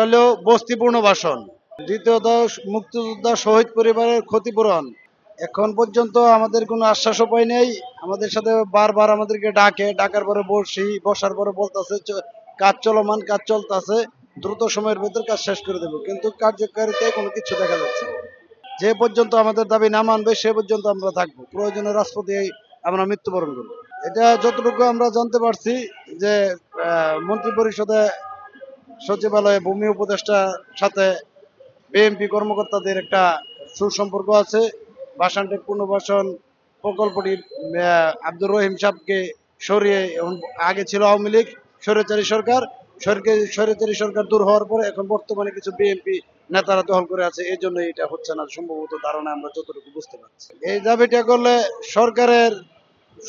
হলো বস্তি পুনর্বাসন, দ্বিতীয়ত মুক্তিযোদ্ধা শহীদ পরিবারের ক্ষতিপূরণ। এখন পর্যন্ত আমাদের কোনো আশ্বাসও পাই নেই। আমাদের সাথে বারবার আমাদেরকে ডাকার পরে বসার পরে বলতেছে কাজ চলমান, কাজ চলতেছে, দ্রুত সময়ের ভেতর কাজ শেষ করে দেবো, কিন্তু কার্যকারিতায় কোনো কিছু দেখা যাচ্ছে না। যে পর্যন্ত আমাদের দাবি না মানবে সে পর্যন্ত আমরা থাকবো, প্রয়োজনে রাজপথে আমরা মৃত্যুবরণ করবো। এটা যতটুকু আমরা জানতে পারছি যে মন্ত্রী পরিষদে সচিবালয়ে ভূমি উপদেষ্টার সাথে বিএনপি কর্মকর্তাদের একটা সুসম্পর্ক আছে। বাসানটেক পুনর্বাসন প্রকল্পটি আব্দুর রহিম সাহেবকে সরিয়ে, আগে ছিল আওয়ামী লীগ স্বৈরাচারী সরকার, স্বৈরাচারী সরকার দূর হওয়ার পরে এখন বর্তমানে কিছু বিএনপি নেতারা দখল করে আছে, এই জন্য এটা হচ্ছে না সম্ভবত, ধারণা আমরা যতটুকু বুঝতে পারছি। এই দাবিটা করলে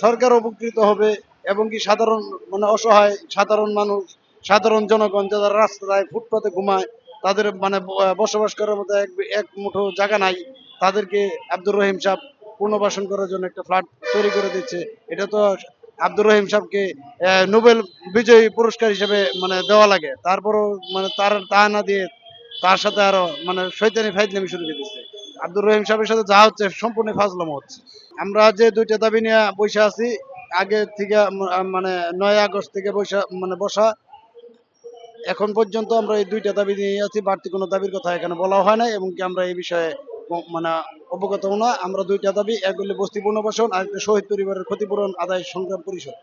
সরকার উপকৃত হবে এবং কি সাধারণ মানে অসহায় সাধারণ মানুষ, সাধারণ জনগণ যারা রাস্তায় ফুটপাতে ঘুমায়, তাদের মানে বসবাস করার মতো এক মুঠো জায়গা নাই, তাদেরকে আব্দুর রহিম সাহেব পুনর্বাসন করার জন্য একটা ফ্ল্যাট তৈরি করে দিচ্ছে। এটা তো আব্দুর রহিম সাহেবকে নোবেল বিজয়ী পুরস্কার হিসেবে মানে দেওয়া লাগে, তারপরও মানে তা না দিয়ে তার সাথে আরো মানে শয়তানি ফাইজলামি শুরু করে দিচ্ছে। আব্দুর রহিম সাহেবের সাথে যা হচ্ছে সম্পূর্ণ ফাজলামো হচ্ছে। আমরা যে দুইটা দাবি নিয়ে বসে আছি, আগে থেকে মানে 9 আগস্ট থেকে বসা এখন পর্যন্ত আমরা এই দুইটা দাবি নিয়ে আছি, বাড়তি কোনো দাবির কথা এখানে বলা হয় না এবং কি আমরা এই বিষয়ে মানে অবগত না। আমরা দুইটা দাবি, এক হলো বস্তি পুনর্বাসন আর একটা শহীদ পরিবারের ক্ষতিপূরণ আদায় সংগ্রাম পরিষদ।